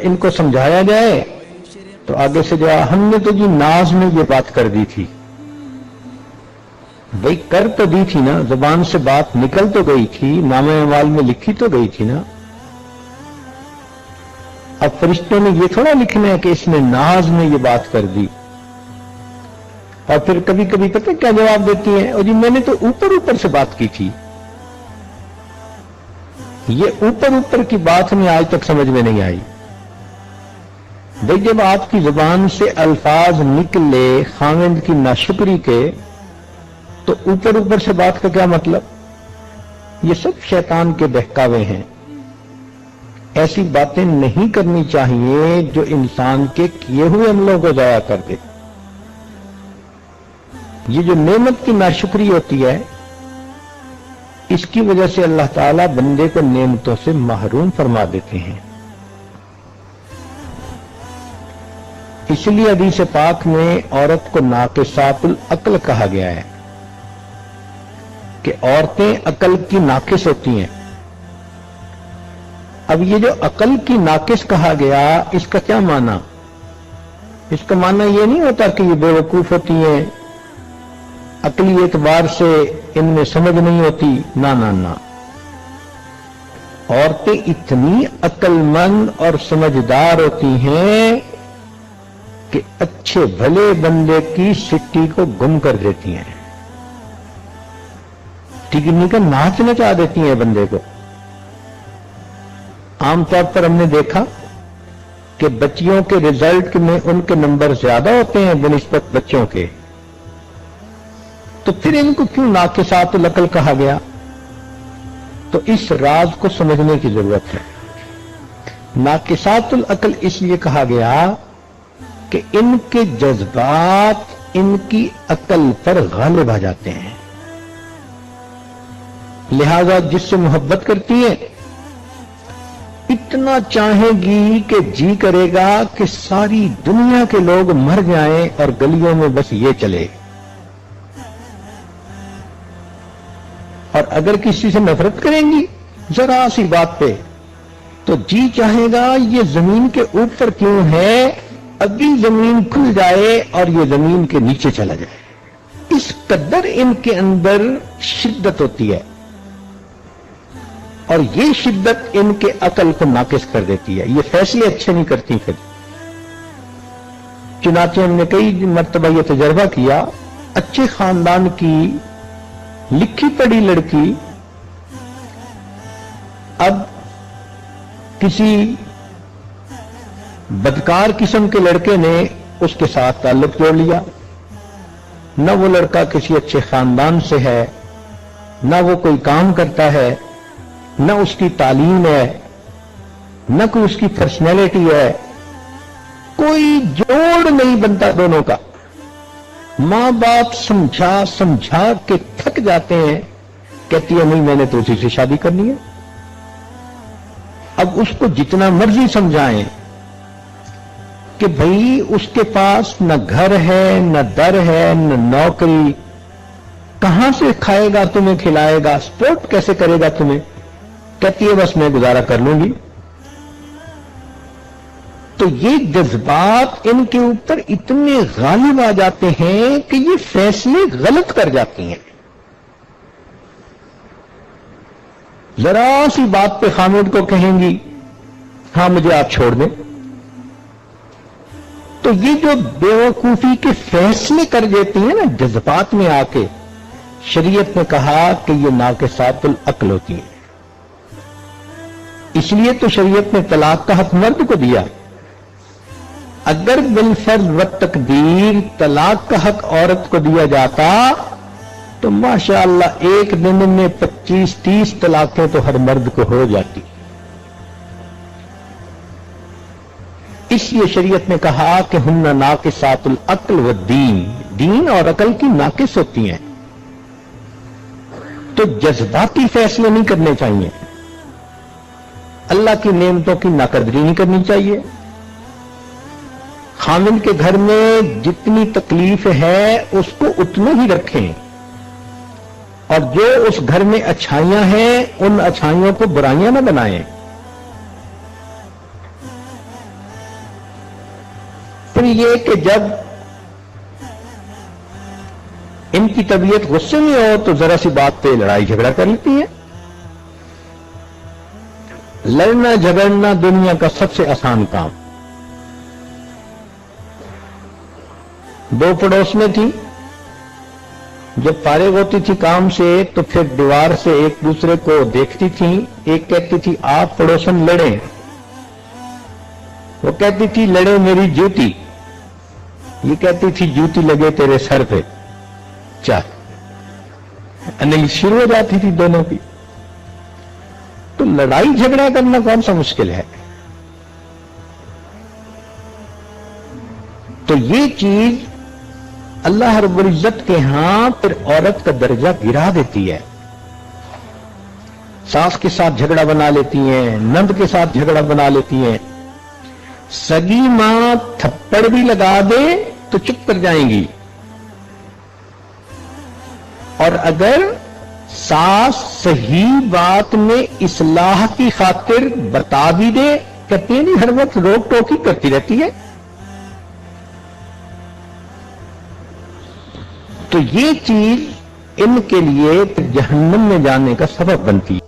इनको समझाया जाए तो आगे से जो हमने तो जी नाज में ये बात कर दी थी, भाई कर तो दी थी ना, जुबान से बात निकल तो गई थी, नामे अमाल में लिखी तो गई थी ना। अब फरिश्तों ने ये थोड़ा लिखना है कि इसने नाज में ये बात कर दी। और फिर कभी कभी पता क्या जवाब देती है, और जी मैंने तो ऊपर ऊपर से बात की थी। ये ऊपर ऊपर की बात हमें आज तक समझ में नहीं आई। भाई जब आपकी जुबान से अल्फाज निकले खाविंद की नाशुक्री के, तो ऊपर ऊपर से बात का क्या मतलब? ये सब शैतान के बहकावे हैं। ऐसी बातें नहीं करनी चाहिए जो इंसान के किए हुए अमलों को जाया कर दे। ये जो नेमत की नाशुक्री होती है, इसकी वजह से अल्लाह ताला बंदे को नेमतों से महरूम फरमा देते हैं। इसलिए हदीस पाक में औरत को नाकिसातुल अक्ल कहा गया है कि औरतें अकल की नाकिस होती हैं। अब ये जो अकल की नाकिस कहा गया, इसका क्या माना? इसका माना ये नहीं होता कि ये बेवकूफ होती हैं, अकली एतबार से इनमें समझ नहीं होती। ना ना ना, औरतें इतनी अक्लमंद और समझदार होती हैं कि अच्छे भले बंदे की सिट्टी को गुम कर देती हैं, टिकनी का नाच नचा देती हैं बंदे को। आमतौर पर हमने देखा कि बच्चियों के रिजल्ट में उनके नंबर ज्यादा होते हैं बनिस्बत बच्चों के, तो फिर इनको क्यों नाकिसातुल अक्ल कहा गया? तो इस राज को समझने की जरूरत है। नाकिसातुल अक्ल इसलिए कहा गया कि इनके जज्बात इनकी अक्ल पर गालिब आ जाते हैं, लिहाजा जिससे मोहब्बत करती है इतना चाहेगी कि जी करेगा कि सारी दुनिया के लोग मर जाएं और गलियों में बस ये चले। और अगर किसी से नफरत करेंगी जरा सी बात पे, तो जी चाहेगा ये जमीन के ऊपर क्यों है, अभी जमीन खुल जाए और ये जमीन के नीचे चला जाए। इस कदर इनके अंदर शिद्दत होती है, और ये शिद्दत इनके अकल को नाकिस कर देती है। ये फैसले अच्छे नहीं करती फिर। चुनाचे हमने कई मर्तबा ये तजर्बा किया, अच्छे खानदान की लिखी पढ़ी लड़की अब किसी बदकार किस्म के लड़के ने उसके साथ ताल्लुक जोड़ लिया। न वो लड़का किसी अच्छे खानदान से है, न वो कोई काम करता है, न उसकी तालीम है, न कोई उसकी पर्सनैलिटी है, कोई जोड़ नहीं बनता दोनों का। मां बाप समझा समझा के थक जाते हैं, कहती है नहीं मैंने तो उसी से शादी करनी है। अब उसको जितना मर्जी समझाएं कि भाई उसके पास न घर है, न दर है, न नौकरी, कहां से खाएगा तुम्हें खिलाएगा, स्पोर्ट कैसे करेगा तुम्हें, कहती है बस मैं गुजारा कर लूंगी। तो ये जज्बात इनके ऊपर इतने गालिब आ जाते हैं कि ये फैसले गलत कर जाती हैं। जरा सी बात पे खामिद को कहेंगी हां मुझे आप छोड़ दें, तो ये जो बेवकूफी के फैसले कर देती है ना जज्बात में आके, शरीयत ने कहा कि ये नाकिसातुल अक्ल होती है। इसलिए तो शरीयत ने तलाक का हक मर्द को दिया। अगर बिलफर्ज व तकदीर तलाक का हक औरत को दिया जाता तो माशाअल्लाह एक दिन में 25-30 तलाकें तो हर मर्द को हो जाती। इसलिए शरीयत ने कहा कि हुन्ना नाकिसातुल अक्ल व दीन, दीन और अकल की नाकिस होती हैं। तो जज्बाती फैसले नहीं करने चाहिए, अल्लाह की नेमतों की नाकदरी नहीं करनी चाहिए। खामिद के घर में जितनी तकलीफ है उसको उतने ही रखें, और जो उस घर में अच्छाइयां हैं उन अच्छाइयों को बुराइयां न बनाएं। یہ کہ جب ان کی طبیعت غصے میں ہو تو ذرا سی بات پہ لڑائی جھگڑا کر لیتی ہیں. لڑنا جھگڑنا دنیا کا سب سے آسان کام. دو پڑوس میں تھی، جب فارغ ہوتی تھی کام سے تو پھر دیوار سے ایک دوسرے کو دیکھتی تھی. ایک کہتی تھی آپ پڑوسن لڑیں، وہ کہتی تھی لڑے میری جوتی، یہ کہتی تھی جوتی لگے تیرے سر پہ. چل انیل شروع ہو جاتی تھی دونوں کی. تو لڑائی جھگڑا کرنا کون سا مشکل ہے؟ تو یہ چیز اللہ رب العزت کے ہاں پھر عورت کا درجہ گرا دیتی ہے. ساس کے ساتھ جھگڑا بنا لیتی ہیں، نند کے ساتھ جھگڑا بنا لیتی ہیں. سگی ماں تھپڑ بھی لگا دے تو چپ کر جائیں گی، اور اگر ساس صحیح بات میں اصلاح کی خاطر بتا بھی دے، کہتی نہیں ہر وقت روک ٹوکی کرتی رہتی ہے. تو یہ چیز ان کے لیے جہنم میں جانے کا سبب بنتی ہے.